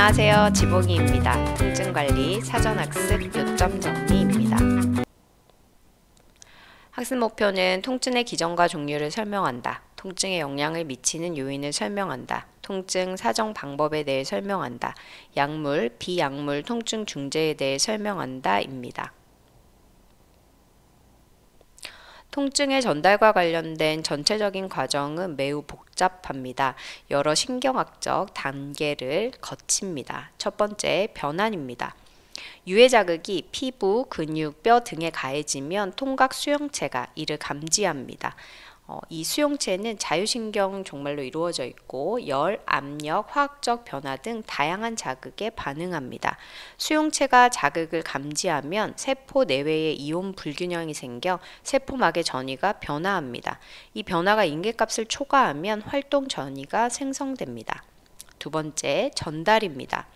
안녕하세요. 지봉이입니다. 통증관리 사전학습 요점 정리입니다. 학습 목표는 통증의 기전과 종류를 설명한다. 통증에 영향을 미치는 요인을 설명한다. 통증 사정 방법에 대해 설명한다. 약물, 비약물 통증 중재에 대해 설명한다 입니다. 통증의 전달과 관련된 전체적인 과정은 매우 복잡합니다. 여러 신경학적 단계를 거칩니다. 첫 번째, 변환입니다. 유해 자극이 피부, 근육, 뼈 등에 가해지면 통각 수용체가 이를 감지합니다. 이 수용체는 자율신경 종말로 이루어져 있고 열, 압력, 화학적 변화 등 다양한 자극에 반응합니다. 수용체가 자극을 감지하면 세포 내외에 이온 불균형이 생겨 세포막의 전이가 변화합니다. 이 변화가 인계값을 초과하면 활동 전이가 생성됩니다. 두 번째, 전달입니다.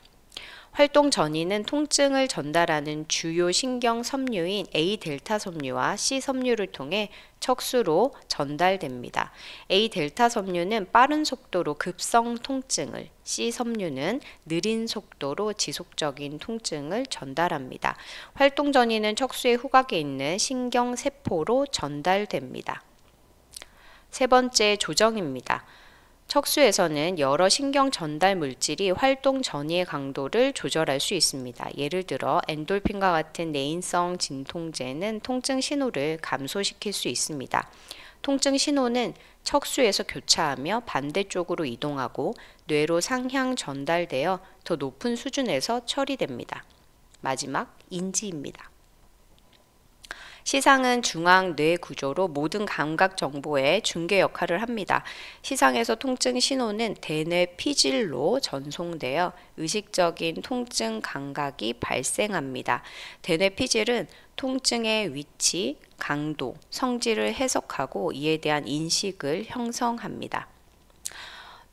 활동 전이는 통증을 전달하는 주요 신경 섬유인 A델타 섬유와 C 섬유를 통해 척수로 전달됩니다. A델타 섬유는 빠른 속도로 급성 통증을, C 섬유는 느린 속도로 지속적인 통증을 전달합니다. 활동 전이는 척수의 후각에 있는 신경 세포로 전달됩니다. 세 번째, 조정입니다. 척수에서는 여러 신경 전달 물질이 활동 전이의 강도를 조절할 수 있습니다. 예를 들어 엔돌핀과 같은 내인성 진통제는 통증 신호를 감소시킬 수 있습니다. 통증 신호는 척수에서 교차하며 반대쪽으로 이동하고 뇌로 상향 전달되어 더 높은 수준에서 처리됩니다. 마지막, 인지입니다. 시상은 중앙 뇌 구조로 모든 감각 정보의 중개 역할을 합니다. 시상에서 통증 신호는 대뇌 피질로 전송되어 의식적인 통증 감각이 발생합니다. 대뇌 피질은 통증의 위치, 강도, 성질을 해석하고 이에 대한 인식을 형성합니다.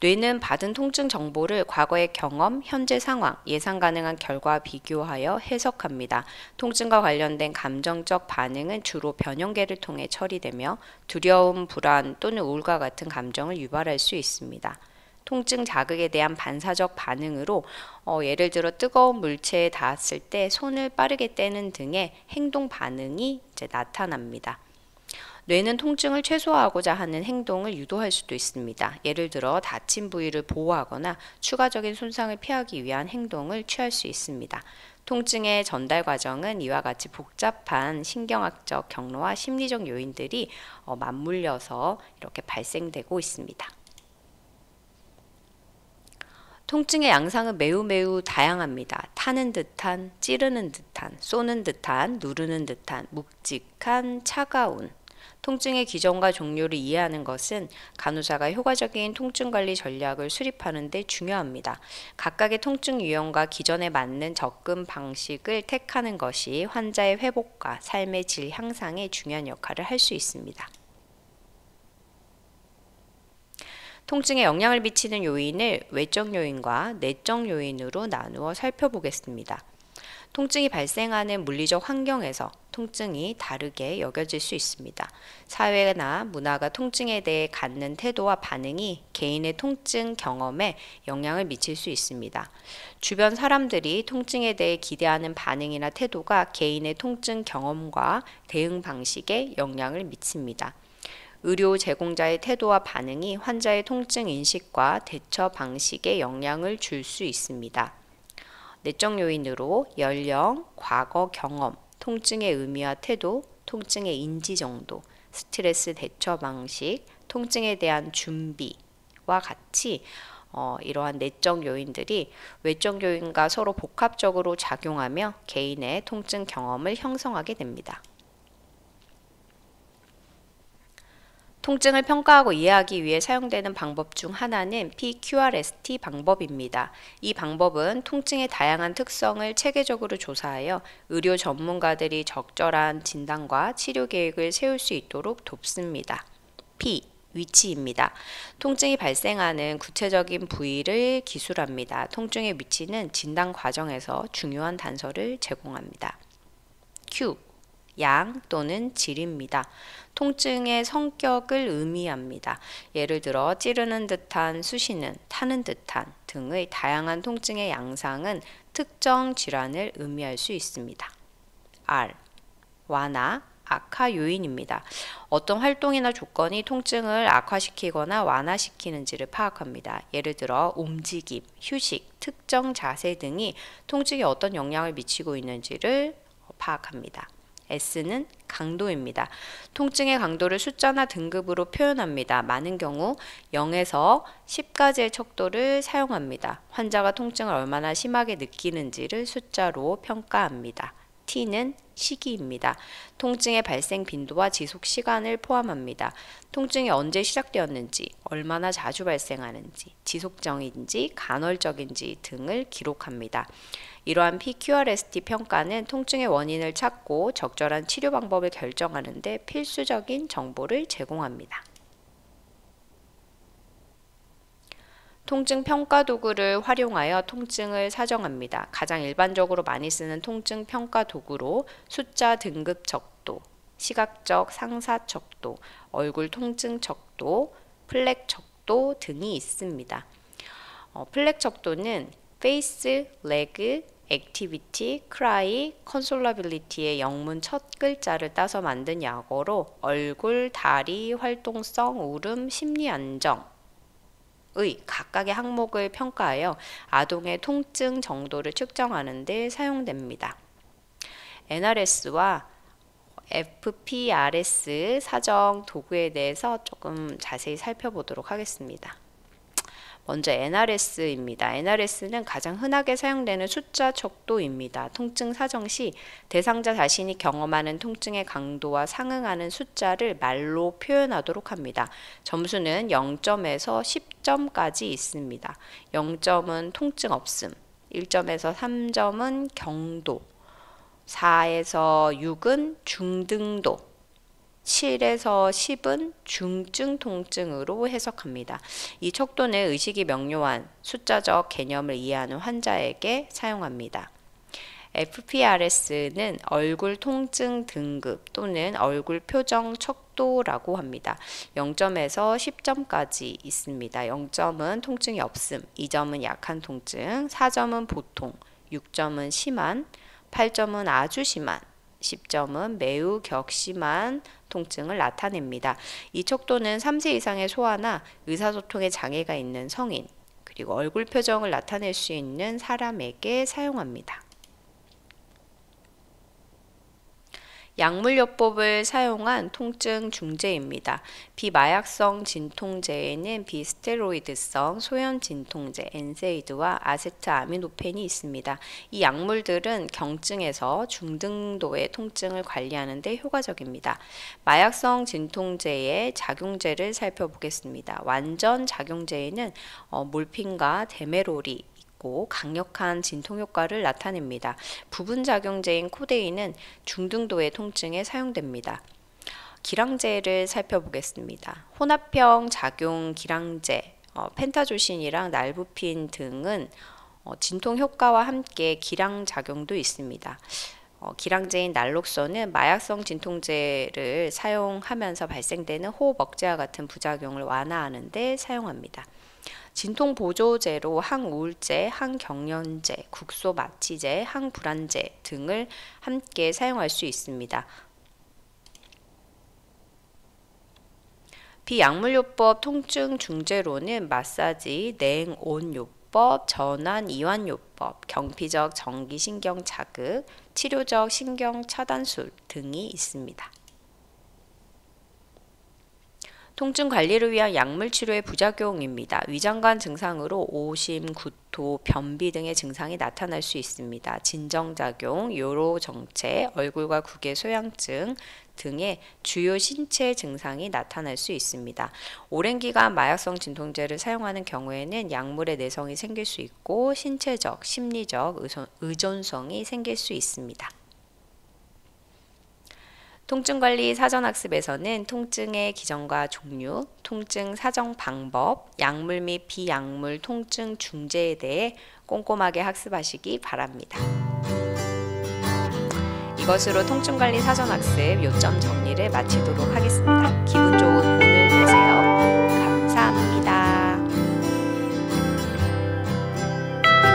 뇌는 받은 통증 정보를 과거의 경험, 현재 상황, 예상 가능한 결과와 비교하여 해석합니다. 통증과 관련된 감정적 반응은 주로 변형계를 통해 처리되며 두려움, 불안 또는 우울과 같은 감정을 유발할 수 있습니다. 통증 자극에 대한 반사적 반응으로 예를 들어 뜨거운 물체에 닿았을 때 손을 빠르게 떼는 등의 행동 반응이 나타납니다. 뇌는 통증을 최소화하고자 하는 행동을 유도할 수도 있습니다. 예를 들어 다친 부위를 보호하거나 추가적인 손상을 피하기 위한 행동을 취할 수 있습니다. 통증의 전달 과정은 이와 같이 복잡한 신경학적 경로와 심리적 요인들이 맞물려서 이렇게 발생되고 있습니다. 통증의 양상은 매우 다양합니다. 타는 듯한, 찌르는 듯한, 쏘는 듯한, 누르는 듯한, 묵직한, 차가운. 통증의 기전과 종류를 이해하는 것은 간호사가 효과적인 통증관리 전략을 수립하는 데 중요합니다. 각각의 통증 유형과 기전에 맞는 접근 방식을 택하는 것이 환자의 회복과 삶의 질 향상에 중요한 역할을 할 수 있습니다. 통증에 영향을 미치는 요인을 외적 요인과 내적 요인으로 나누어 살펴보겠습니다. 통증이 발생하는 물리적 환경에서 통증이 다르게 여겨질 수 있습니다. 사회나 문화가 통증에 대해 갖는 태도와 반응이 개인의 통증 경험에 영향을 미칠 수 있습니다. 주변 사람들이 통증에 대해 기대하는 반응이나 태도가 개인의 통증 경험과 대응 방식에 영향을 미칩니다. 의료 제공자의 태도와 반응이 환자의 통증 인식과 대처 방식에 영향을 줄 수 있습니다. 내적 요인으로 연령, 과거 경험, 통증의 의미와 태도, 통증의 인지 정도, 스트레스 대처 방식, 통증에 대한 준비와 같이 이러한 내적 요인들이 외적 요인과 서로 복합적으로 작용하며 개인의 통증 경험을 형성하게 됩니다. 통증을 평가하고 이해하기 위해 사용되는 방법 중 하나는 PQRST 방법입니다. 이 방법은 통증의 다양한 특성을 체계적으로 조사하여 의료 전문가들이 적절한 진단과 치료 계획을 세울 수 있도록 돕습니다. P. 위치입니다. 통증이 발생하는 구체적인 부위를 기술합니다. 통증의 위치는 진단 과정에서 중요한 단서를 제공합니다. Q. 양 또는 질입니다. 통증의 성격을 의미합니다. 예를 들어 찌르는 듯한, 쑤시는, 타는 듯한 등의 다양한 통증의 양상은 특정 질환을 의미할 수 있습니다. R. 완화, 악화 요인입니다. 어떤 활동이나 조건이 통증을 악화시키거나 완화시키는지를 파악합니다. 예를 들어 움직임, 휴식, 특정 자세 등이 통증에 어떤 영향을 미치고 있는지를 파악합니다. S는 강도입니다. 통증의 강도를 숫자나 등급으로 표현합니다. 많은 경우 0에서 10까지의 척도를 사용합니다. 환자가 통증을 얼마나 심하게 느끼는지를 숫자로 평가합니다. T는 시기입니다. 통증의 발생 빈도와 지속 시간을 포함합니다. 통증이 언제 시작되었는지, 얼마나 자주 발생하는지, 지속적인지 간헐적인지 등을 기록합니다. 이러한 PQRST 평가는 통증의 원인을 찾고 적절한 치료 방법을 결정하는 데 필수적인 정보를 제공합니다. 통증 평가 도구를 활용하여 통증을 사정합니다. 가장 일반적으로 많이 쓰는 통증 평가 도구로 숫자 등급 척도, 시각적 상사 척도, 얼굴 통증 척도, 플렉 척도 등이 있습니다. 플렉 척도는 Face, Leg, Activity, Cry, Consolability의 영문 첫 글자를 따서 만든 약어로 얼굴, 다리, 활동성, 울음, 심리 안정 의 각각의 항목을 평가하여 아동의 통증 정도를 측정하는 데 사용됩니다. NRS와 FPRS 사정 도구에 대해서 조금 자세히 살펴보도록 하겠습니다. 먼저 NRS입니다. NRS는 가장 흔하게 사용되는 숫자 척도입니다. 통증 사정 시 대상자 자신이 경험하는 통증의 강도와 상응하는 숫자를 말로 표현하도록 합니다. 점수는 0점에서 10점까지 있습니다. 0점은 통증 없음, 1점에서 3점은 경도, 4에서 6은 중등도, 7에서 10은 중증 통증으로 해석합니다. 이 척도는 의식이 명료한 숫자적 개념을 이해하는 환자에게 사용합니다. FPRS는 얼굴 통증 등급 또는 얼굴 표정 척도라고 합니다. 0점에서 10점까지 있습니다. 0점은 통증이 없음, 2점은 약한 통증, 4점은 보통, 6점은 심한, 8점은 아주 심한, 10점은 매우 격심한 통증을 나타냅니다. 이 척도는 3세 이상의 소아나 의사소통에 장애가 있는 성인, 그리고 얼굴 표정을 나타낼 수 있는 사람에게 사용합니다. 약물요법을 사용한 통증 중재입니다. 비마약성 진통제에는 비스테로이드성 소염 진통제 엔세이드와 아세트아미노펜이 있습니다. 이 약물들은 경증에서 중등도의 통증을 관리하는 데 효과적입니다. 마약성 진통제의 작용제를 살펴보겠습니다. 완전 작용제에는 몰핀과 데메롤이 강력한 진통 효과를 나타냅니다. 부분작용제인 코데인은 중등도의 통증에 사용됩니다. 기량제를 살펴보겠습니다. 혼합형 작용 기량제, 펜타조신이랑 날부핀 등은 진통 효과와 함께 기량작용도 있습니다. 기량제인 날록소는 마약성 진통제를 사용하면서 발생되는 호흡 억제와 같은 부작용을 완화하는 데 사용합니다. 진통 보조제로 항우울제, 항경련제, 국소 마취제, 항불안제 등을 함께 사용할 수 있습니다. 비약물요법 통증 중재로는 마사지, 냉온요법, 전환 이완요법, 경피적 전기신경 자극, 치료적 신경 차단술 등이 있습니다. 통증 관리를 위한 약물 치료의 부작용입니다. 위장관 증상으로 오심, 구토, 변비 등의 증상이 나타날 수 있습니다. 진정작용, 요로정체, 얼굴과 국의 소양증 등의 주요 신체 증상이 나타날 수 있습니다. 오랜 기간 마약성 진통제를 사용하는 경우에는 약물의 내성이 생길 수 있고 신체적, 심리적 의존성이 생길 수 있습니다. 통증관리 사전학습에서는 통증의 기전과 종류, 통증 사정 방법, 약물 및 비약물 통증 중재에 대해 꼼꼼하게 학습하시기 바랍니다. 이것으로 통증관리 사전학습 요점 정리를 마치도록 하겠습니다. 기분 좋은 오늘 되세요.